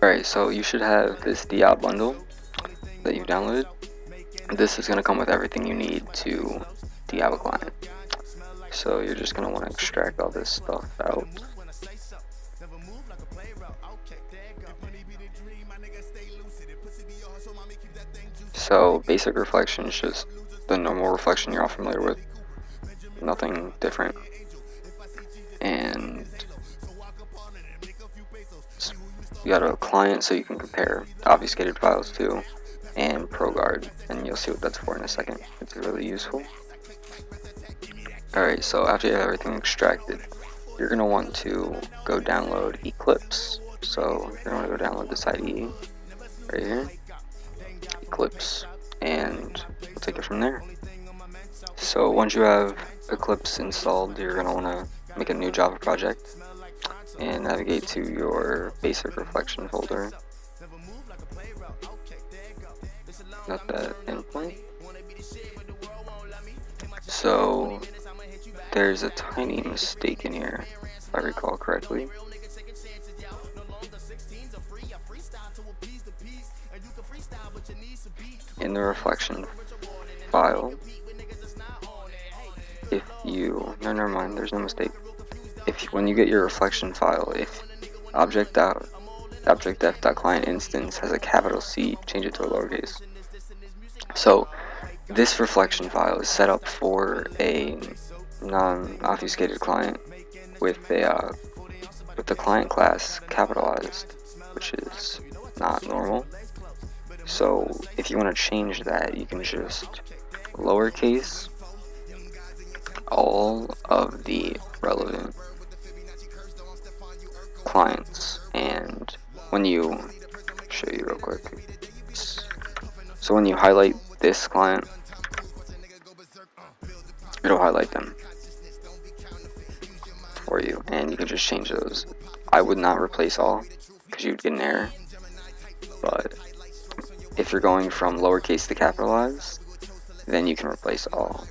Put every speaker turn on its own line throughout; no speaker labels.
Alright, so you should have this Deob bundle that you've downloaded. This is going to come with everything you need to Deob a client. So you're just going to want to extract all this stuff out. So basic reflection is just the normal reflection you're all familiar with, nothing different. And you got a client so you can compare obfuscated files to, and ProGuard, and you'll see what that's for in a second. It's really useful. Alright, so after you have everything extracted, you're going to want to go download Eclipse. So you're going to want to go download this IDE right here, Eclipse, and we'll take it from there. So once you have Eclipse installed, you're going to want to make a new Java project and navigate to your basic reflection folder. Not that endpoint. So there's a tiny mistake in here, if I recall correctly. In the reflection file, if you, no, never mind, there's no mistake. When you get your reflection file, if object.def.client instance has a capital C, change it to a lowercase. So this reflection file is set up for a non-obfuscated client with the client class capitalized, which is not normal. So if you want to change that, you can just lowercase all of the relevant clients, and when you show you real quick, so when you highlight this client, it'll highlight them for you, and you can just change those. I would not replace all because you'd get an error, but if you're going from lowercase to capitalized, then you can replace all.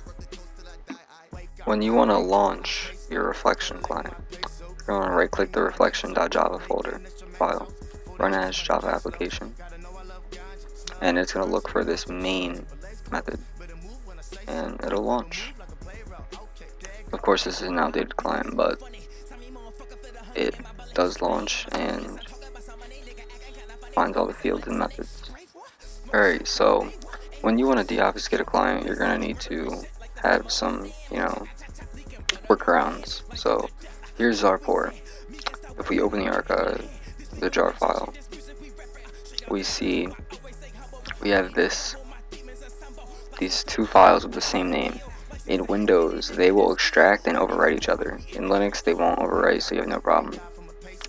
When you want to launch your reflection client, you're going to right click the reflection.java folder file, run as Java application, and it's going to look for this main method, and it'll launch. Of course, this is an outdated client, but it does launch and finds all the fields and methods. Alright, so when you want to deobfuscate a client, you're going to need to have some, workarounds. So here's our port. If we open the archive, the jar file, we see we have these two files with the same name. In Windows, they will extract and overwrite each other. In Linux, they won't overwrite, so you have no problem.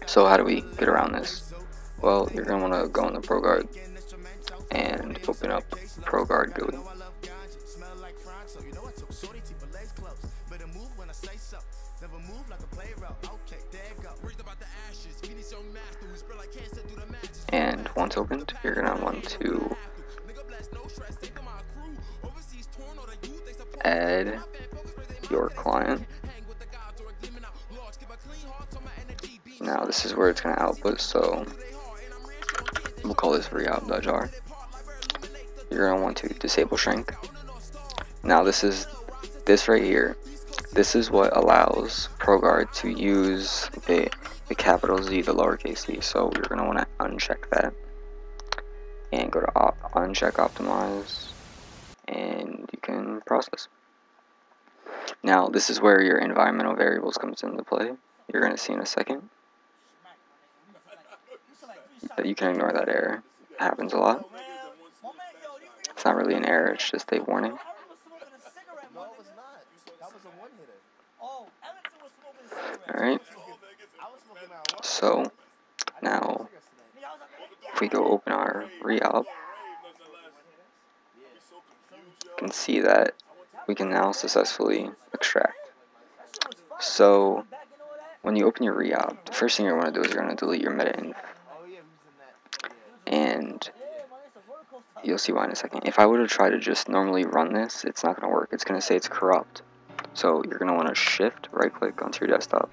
So how do we get around this? Well, you're going to want to go in the ProGuard and open up ProGuard GUI. And once opened, you're going to want to add your client. Now this is where it's going to output, so we'll call this reob.jar. You're going to want to disable shrink. Now this right here, this is what allows ProGuard to use the capital Z, the lowercase z, so you're going to want to uncheck that and go to uncheck optimize, and you can process. Now this is where your environmental variables comes into play. You're going to see in a second. But you can ignore that error. It happens a lot. It's not really an error, it's just a warning. Alright, so now if we go open our reop, you can see that we can now successfully extract. So when you open your reop, the first thing you're going to do is you're going to delete your meta-inf, and you'll see why in a second. If I were to try to just normally run this, it's not going to work. It's going to say it's corrupt. So you're going to want to shift right click onto your desktop,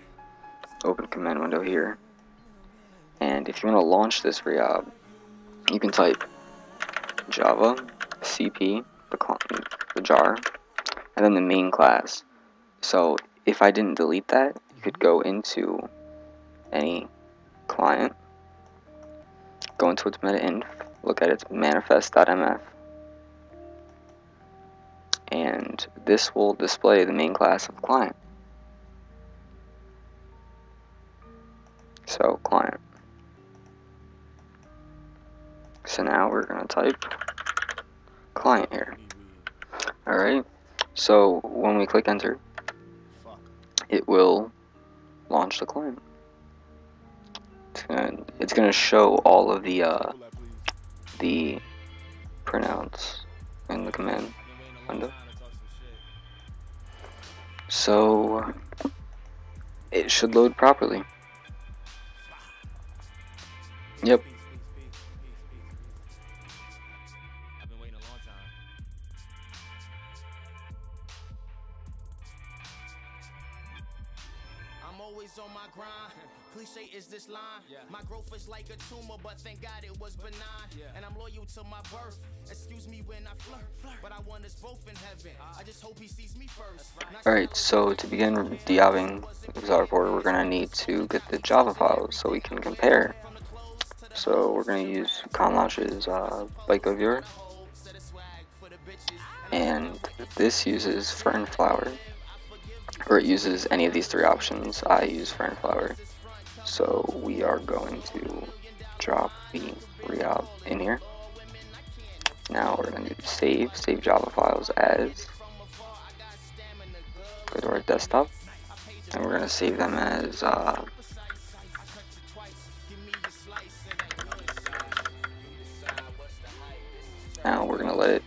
open command window here, And if you want to launch this reob, you can type Java cp the jar and then the main class. So if I didn't delete that, you could go into any client, go into its meta-inf, look at its manifest.mf, and this will display the main class of the client. So client. So now we're going to type client here. Alright, so when we click enter, it will launch the client. It's going to show all of the printouts in the command window. So it should load properly. Yep.
I'm always on my grind. Cliche is this line. My growth is like a tumor, but thank God it was benign. And I'm loyal to my birth. Excuse me when I flirt, but I want us both in heaven. I just hope he sees me first.
Alright, so to begin deobbing Zarport, we're going to need to get the Java files so we can compare. So we're going to use conlaunch's bike of your, and this uses Fernflower, or it uses any of these three options. I use Fernflower. So we are going to drop the reob in here. Now we're going to save Java files as, go to our desktop, and we're going to save them as now we're going to let it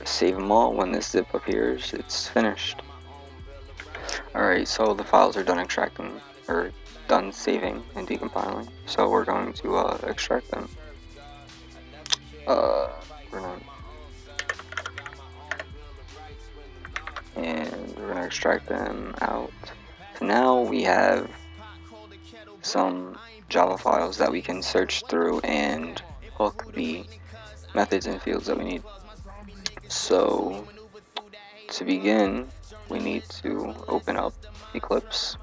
save them all. When this zip appears, it's finished. Alright, so the files are done extracting, or done saving and decompiling, so we're going to extract them. We're gonna extract them out. So now we have some Java files that we can search through and hook the methods and fields that we need. So to begin, we need to open up Eclipse,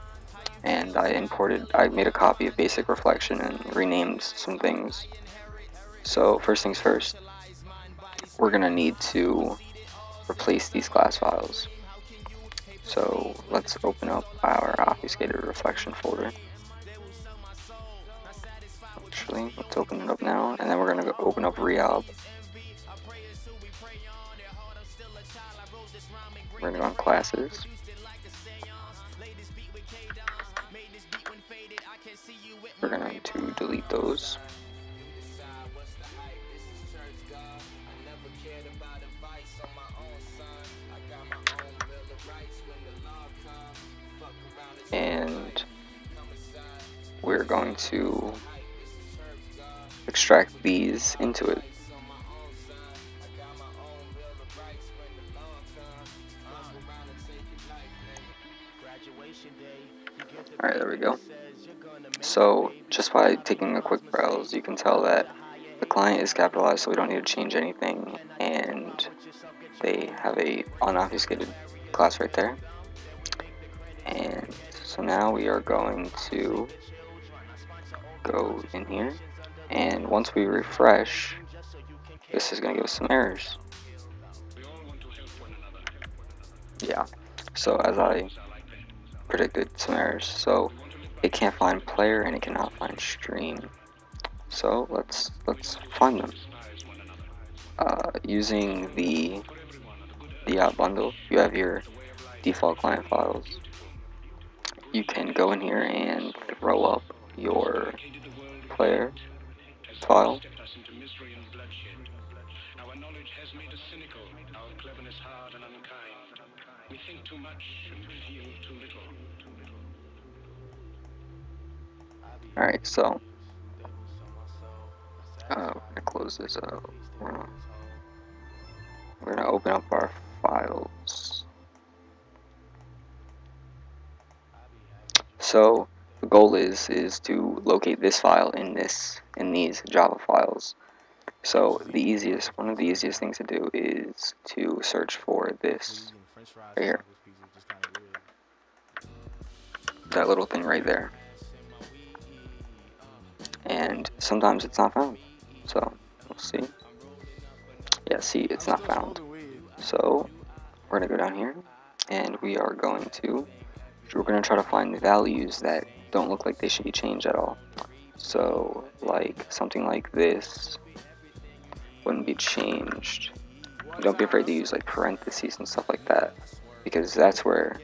and I made a copy of basic reflection and renamed some things. So first things first, we're gonna need to replace these class files. So let's open up our obfuscated reflection folder. Actually, let's open it up now, and then we're gonna go open up reob. We're gonna go on classes. We're going to delete those. And we're going to extract these into it. Alright, there we go. So just by taking a quick browse, you can tell that the client is capitalized, so we don't need to change anything, and they have a unobfuscated class right there. And so now we are going to go in here, and once we refresh, this is going to give us some errors. Yeah, so as I predicted, some errors. So it can't find player and it cannot find stream. So let's find them. Using the bundle, you have your default client files. You can go in here and throw up your player file. Alright, so we're gonna close this out. We're gonna open up our files. So the goal is to locate this file in these Java files. So one of the easiest things to do is to search for this right here, that little thing right there, and sometimes it's not found. So we'll see. Yeah, see, it's not found. So we're gonna go down here, and we're going to try to find the values that don't look like they should be changed at all. So like something like this wouldn't be changed. Don't be afraid to use like parentheses and stuff like that, because that's where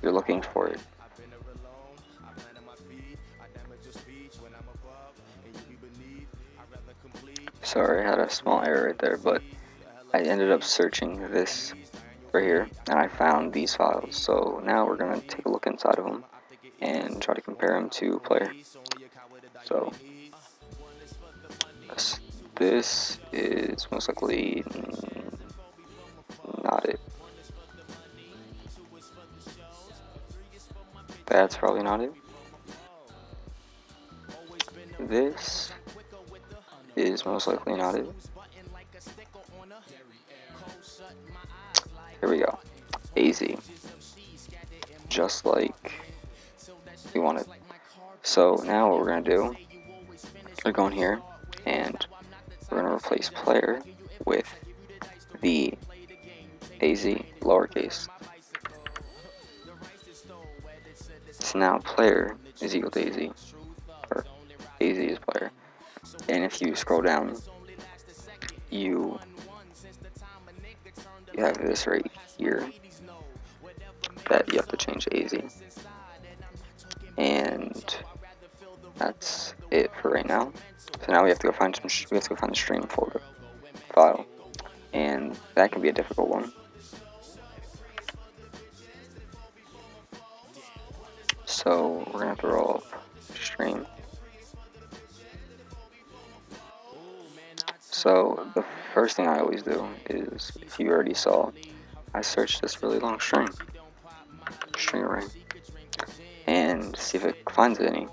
you're looking for it. Sorry, I had a small error right there, but I ended up searching this right here, and I found these files. So now we're going to take a look inside of them and try to compare them to player. So this is most likely not it. That's probably not it. This is most likely not it. Here we go. AZ. Just like we wanted. So now what we're going to do, we're going here and we're going to replace player with the AZ lowercase. So now player is equal to AZ, or AZ is player. And if you scroll down, you have this right here that you have to change to AZ. And that's it for right now. So now we have to go find the stream folder file, and that can be a difficult one. So we're gonna have to roll up stream. So the first thing I always do is, if you already saw, I search this really long string array and see if it finds any.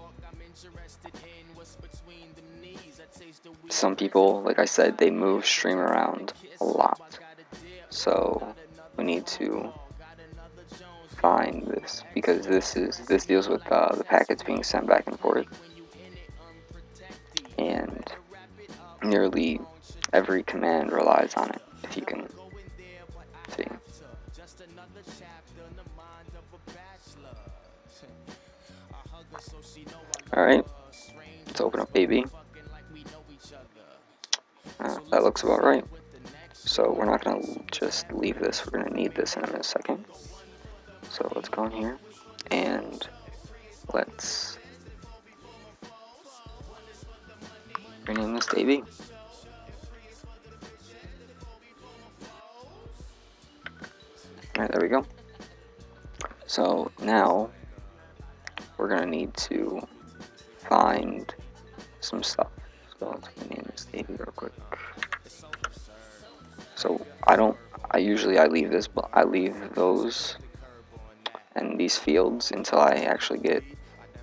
Some people, like I said, they move stream around a lot, so we need to find this, because this deals with the packets being sent back and forth, and nearly every command relies on it, if you can see. Alright, let's open up AB. That looks about right. So we're not going to just leave this, we're going to need this in a second. So let's go in here and let's rename this to AB. Alright, there we go. So now we're going to need to find some stuff. So let's rename this to AB real quick. So I usually leave this, but I leave those and these fields until I actually get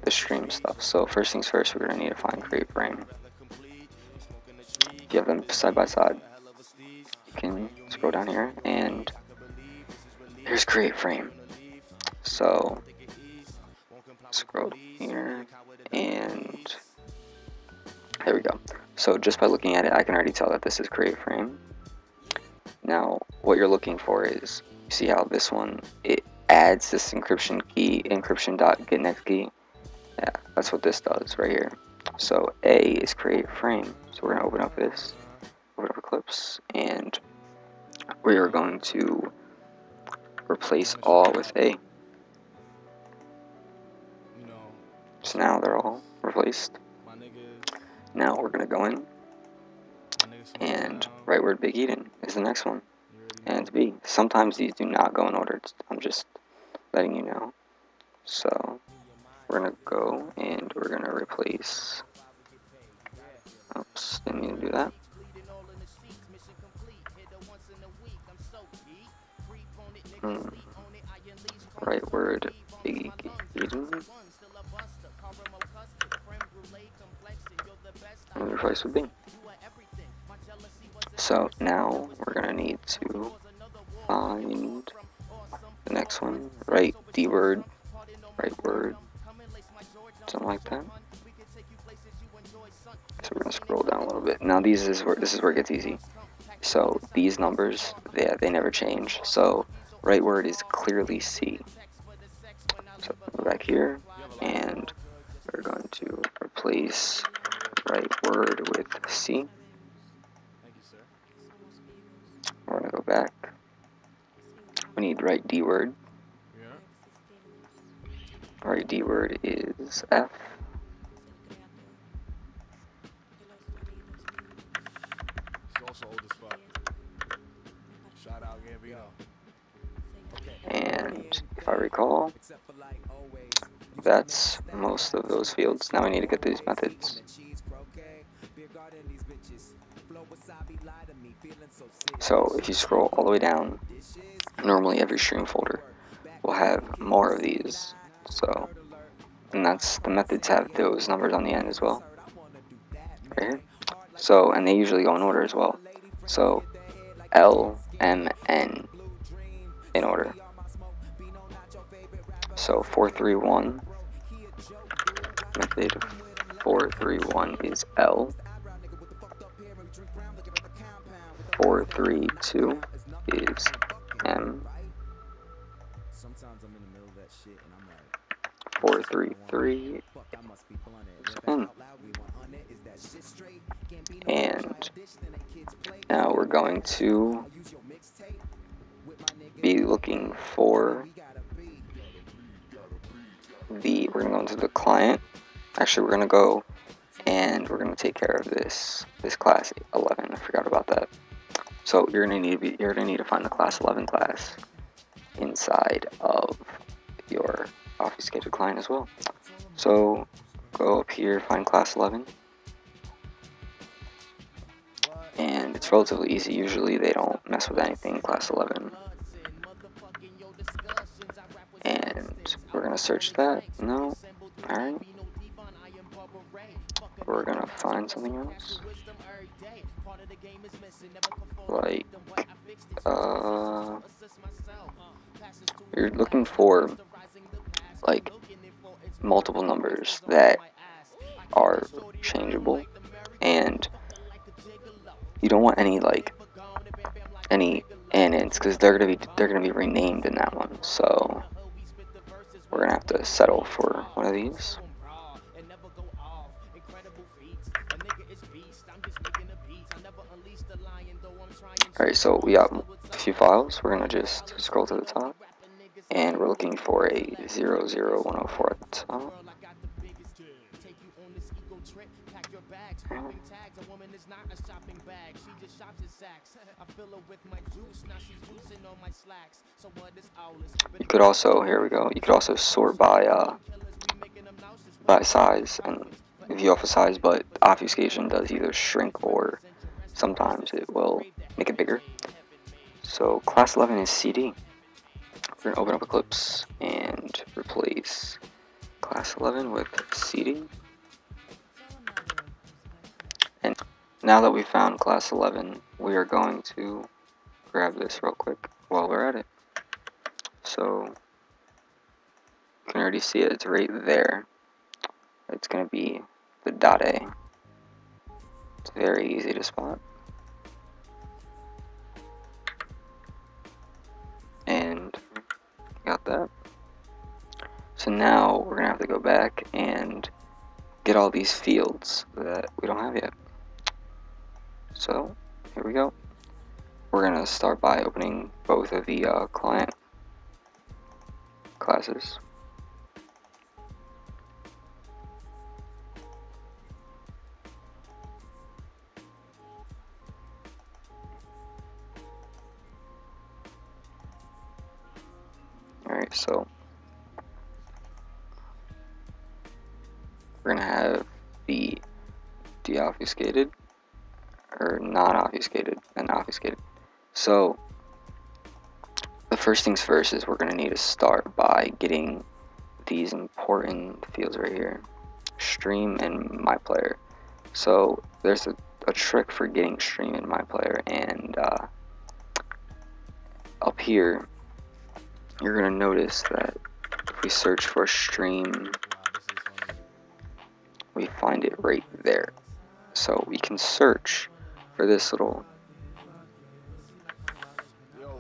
the stream stuff. So first things first, we're going to need to find create frame. If you have them side by side, you can scroll down here and here's create frame. So scroll here and there we go. So just by looking at it, I can already tell that this is create frame. Now what you're looking for is, you see how this one, it adds this encryption key, encryption.getNextKey. Yeah, that's what this does right here. So A is create frame. So we're going to open up this, open up Eclipse, and we are going to replace all with A. So now they're all replaced. Now we're going to go in, and right word Big Eden is the next one, and it's B. Sometimes these do not go in order. I'm just letting you know. So we're going to go and we're going to replace, oops, didn't mean to do that. Right word Big Eden. and replace with B. So now we're gonna need to find the next one, right D word, right word, something like that. So we're gonna scroll down a little bit. Now this is where it gets easy. So these numbers, they never change. So right word is clearly C. So go back here, and we're going to replace right word with C. We're gonna go back. We need right D word. Right D word is F. And if I recall, that's most of those fields. Now we need to get these methods. So if you scroll all the way down, normally every stream folder will have more of these. So, and that's the methods have those numbers on the end as well. Right here. So, and they usually go in order as well. So L, M, N in order. So 431, method 431 is L. 432 is M. 433 is N. And now we're going to be looking for we're going to go into the client. Actually, we're going to go and we're going to take care of this class 11. I forgot about that. So you're going to need to find the class 11 class inside of your obfuscated client as well. So go up here, find class 11. And it's relatively easy. Usually they don't mess with anything class 11. And we're going to search that. No. Alright. We're going to find something else. Like, you're looking for, like, multiple numbers that are changeable. And you don't want any, like, any anins, because they're gonna be renamed in that one. So we're gonna have to settle for one of these. Alright, so we got a few files. We're gonna just scroll to the top, and we're looking for a 00104 at the top. You could also, here we go, you could also sort by size, and view off of size, but obfuscation does either shrink or sometimes it will make it bigger. So class 11 is CD. We're going to open up Eclipse and replace class 11 with CD. And now that we've found class 11, we are going to grab this real quick while we're at it. So you can already see it, it's right there. It's going to be the .A. It's very easy to spot. And got that. So now we're going to have to go back and get all these fields that we don't have yet. So here we go. We're going to start by opening both of the client classes. Alright, so we're going to have the deobfuscated, or non-obfuscated, and obfuscated. So the first things first is we're going to need to start by getting these important fields right here. stream and my player. So there's a trick for getting stream in my player, and up here you're gonna notice that if we search for stream, we find it right there. So we can search for this little,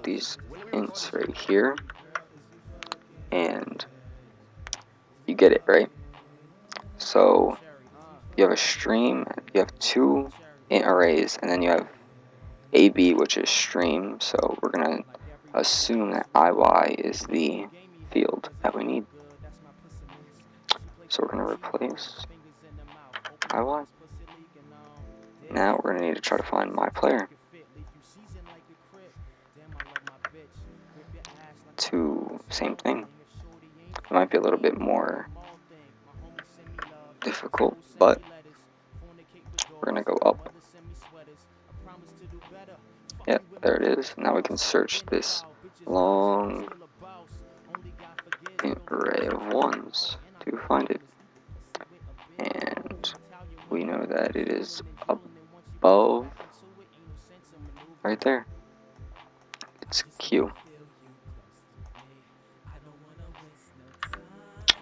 these ints right here, and you get it, right? So you have a stream, you have two int arrays, and then you have AB, which is stream. So we're gonna assume that IY is the field that we need. So we're gonna replace IY. Now we're gonna need to try to find my player. Same thing. It might be a little bit more difficult, but we're gonna go up. Yep, there it is. Now we can search this long array of ones to find it, and we know that it is above right there. It's Q.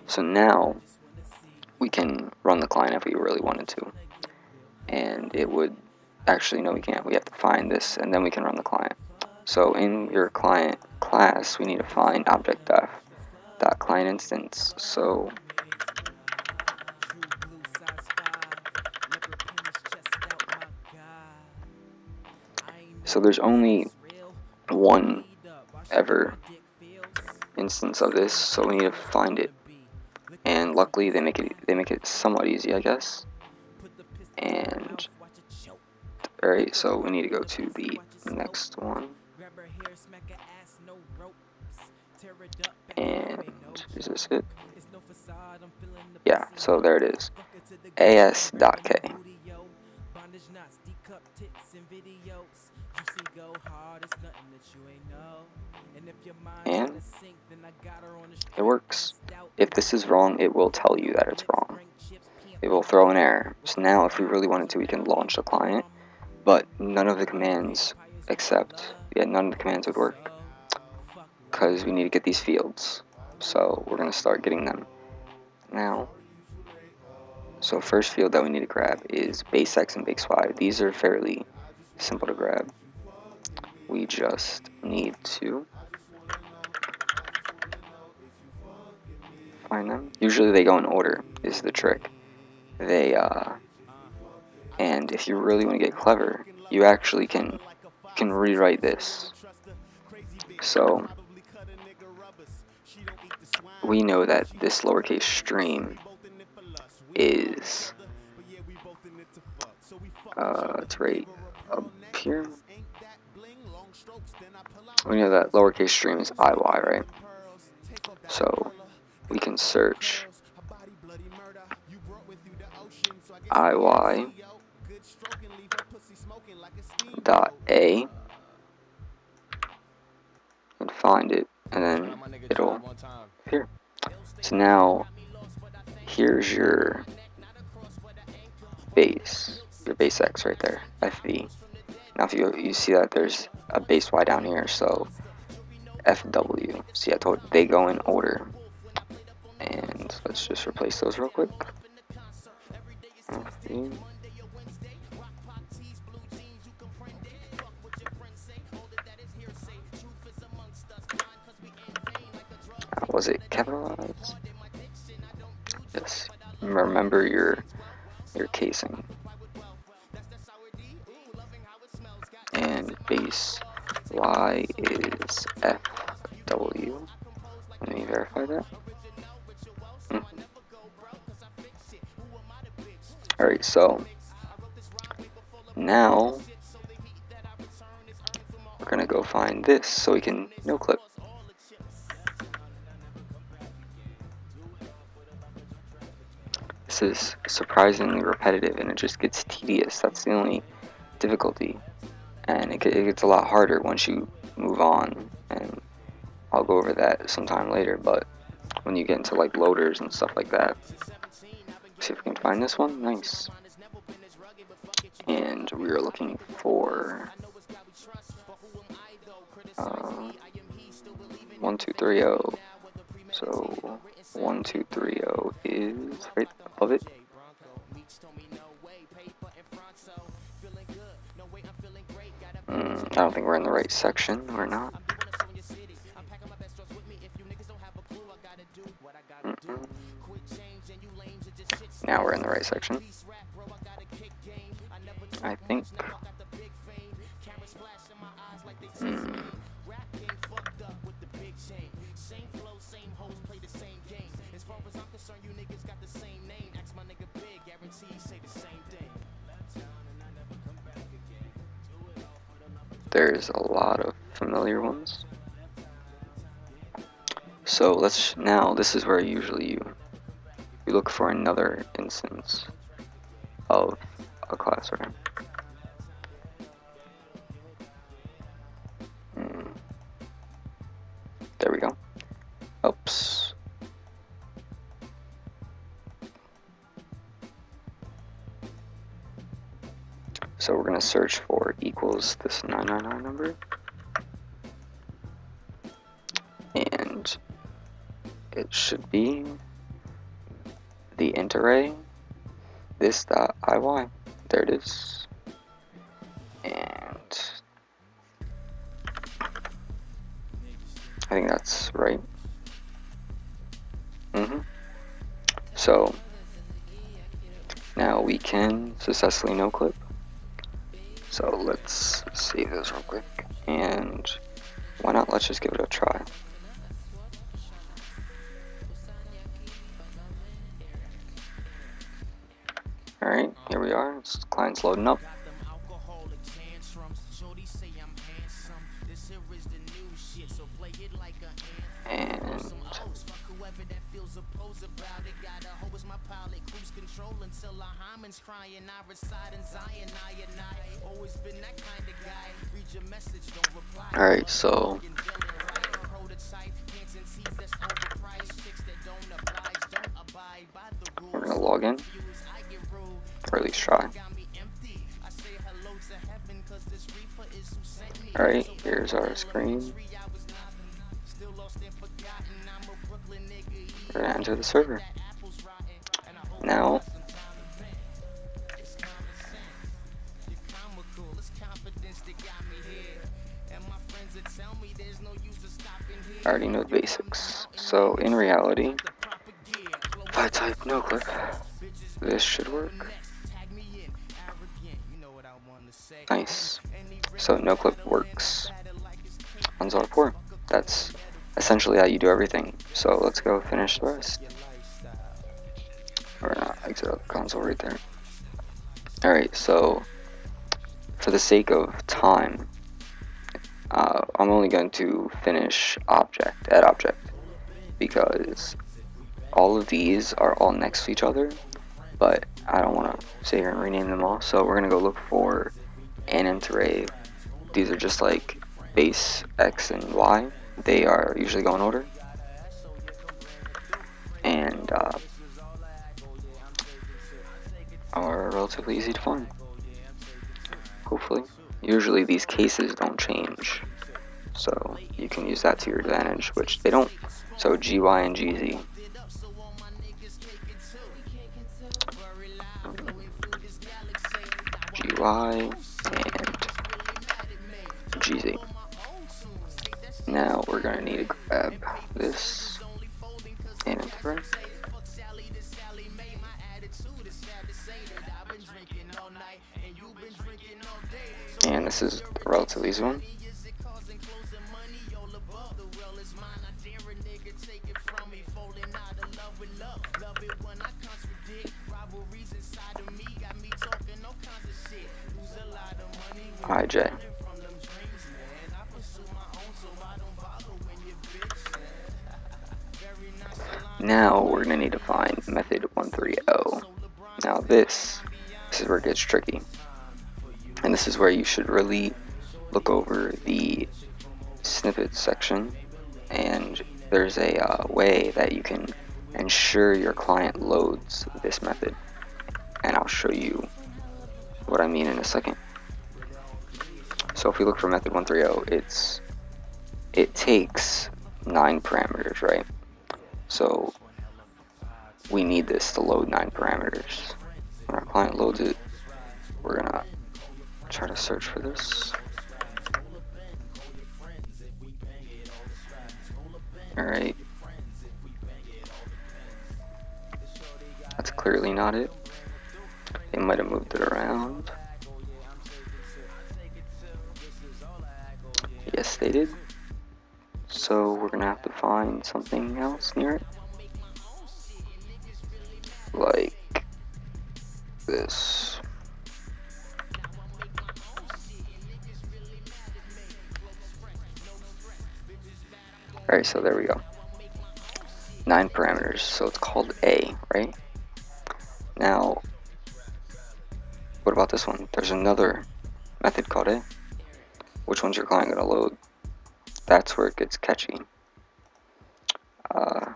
So now we can run the client if we really wanted to, and it would actually, no, we can't. We have to find this and then we can run the client. So in your client class we need to find object.client instance. So there's only one ever instance of this, so we need to find it, and luckily they make it somewhat easy, I guess. And alright, so we need to go to the next one, and is this it? Yeah, so there it is, as.k. And it works. If this is wrong, it will tell you that it's wrong. It will throw an error. So now if we really wanted to, we can launch the client, but none of the commands none of the commands would work because we need to get these fields. So we're going to start getting them now. So first field that we need to grab is base X and base Y. These are fairly simple to grab. We just need to find them. Usually they go in order, is the trick. And if you really want to get clever, you actually can rewrite this. So we know that this lowercase stream is it's right up here. We know that lowercase stream is IY, right? So we can search IY dot A and find it, and then it'll appear. So now here's your base X right there, FV. Now if you see that there's a base Y down here, so FW. See, I told you they go in order. And let's just replace those real quick. FV. Was it capitalized? Yes. Remember your casing. And base Y is FW. Let me verify that. Alright, so now we're gonna go find this so we can no clip. This is surprisingly repetitive and it just gets tedious. That's the only difficulty. And it gets a lot harder once you move on, and I'll go over that sometime later. But when you get into like loaders and stuff like that, See if we can find this one. Nice. And we are looking for 1230. So 1230 is right above it. I don't think we're in the right section. We're not. Now we're in the right section, I think. There's a lot of familiar ones. So this is where usually you look for another instance of a class order. There we go. Oops. So we're going to search for equals this 999 number. And it should be the int array this.iy. There it is. And I think that's right. So now we can successfully no clip. So let's save this real quick, and why not, let's just give it a try. Alright, here we are, client's loading up. And alright, so we're gonna log in, or at least try. Alright, here's our screen. We're gonna enter the server. Now, I already know the basics. So in reality, if I type no clip, this should work. Nice. So no clip works on Zara 4. That's essentially how you do everything. So let's go finish the rest. Or not, exit out the console right there. Alright, so for the sake of time, I'm only going to finish add object, because all of these are all next to each other, but I don't want to sit here and rename them all. So we're going to go look for an int array. These are just like base x and y. They are usually go in order, and are relatively easy to find, hopefully. Usually these cases don't change, so you can use that to your advantage, which they don't. So gy and gz. GY and GZ. Now we're going to need to grab this and enter it. And this is a relatively easy one. IJ. Now we're gonna need to find method 130. Now this is where it gets tricky, and this is where you should really look over the snippet section, and there's a way that you can ensure your client loads this method, and I'll show you what I mean in a second. So if we look for method 130, it takes 9 parameters, right? So we need this to load 9 parameters. When our client loads it, we're gonna try to search for this. Alright. That's clearly not it. They might have moved it around. Yes, they did. So we're gonna have to find something else near it. Like this. Alright, so there we go. 9 parameters, so it's called A, right? Now, what about this one? There's another method called A. Which one's your client gonna load? That's where it gets catchy.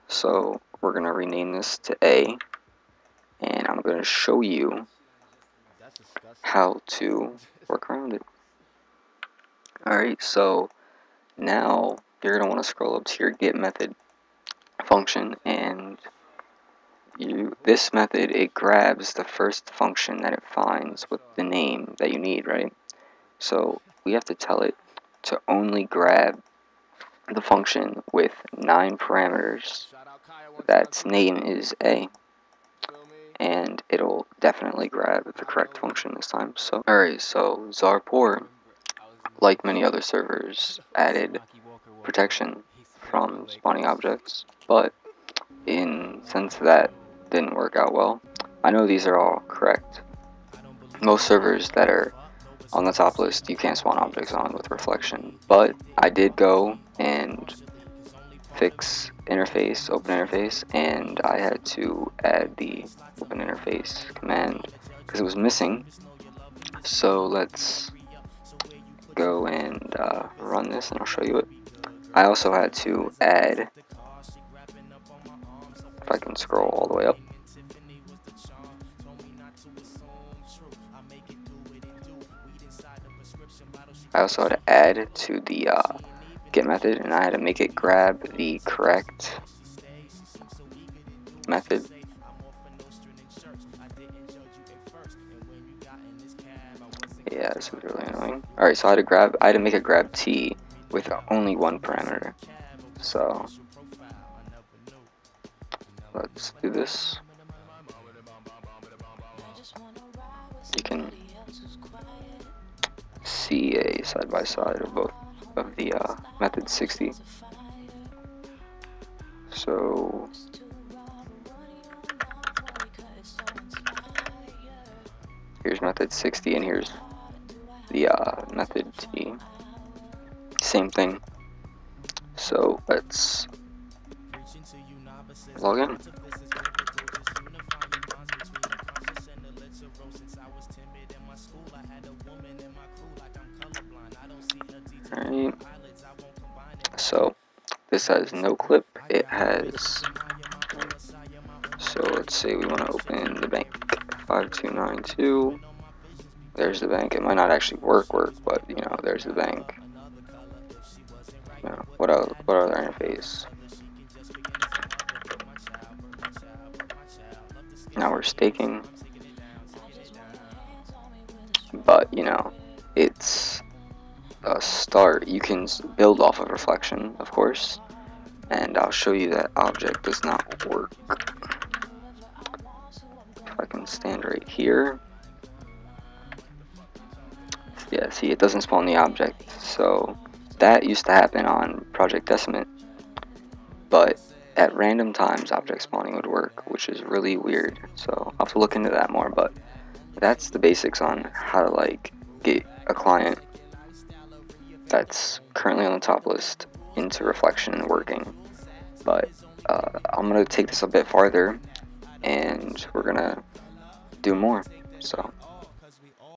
So we're gonna rename this to A, and I'm gonna show you how to work around it. Alright, so now you're gonna want to scroll up to your get method function, and this method, it grabs the first function that it finds with the name that you need, right? So we have to tell it to only grab the function with 9 parameters that's name is A, and it'll definitely grab the correct function this time. So alright, so Zarpor, like many other servers, added protection from spawning objects, but since that didn't work out well, I know these are all correct. Most servers that are on the top list, you can't spawn objects on with reflection, but I did go and fix interface, open interface, and I had to add the open interface command because it was missing. So let's go and run this, and I'll show you it. I also had to add, if I can scroll all the way up, I also had to add to the get method, and I had to make it grab the correct method. Yeah, this is really annoying. Alright, so I had to make it grab T with only 1 parameter. So let's do this. You can see a side by side of both of the method 60. So here's method 60, and here's the method T. Same thing. So let's log in. Alright, so this has no clip. It has, so let's say we want to open the bank 5292. There's the bank. It might not actually work, but you know, there's the bank. You know, what other interface? Now we're staking, but you know, it's a start. You can build off of reflection, of course, and I'll show you that object does not work. If I can stand right here, yeah, see, it doesn't spawn the object. So that used to happen on Project Decimate, but at random times object spawning would work, which is really weird. So I'll have to look into that more, but that's the basics on how to like get a client that's currently on the top list into reflection and working. But I'm gonna take this a bit farther, and we're gonna do more. So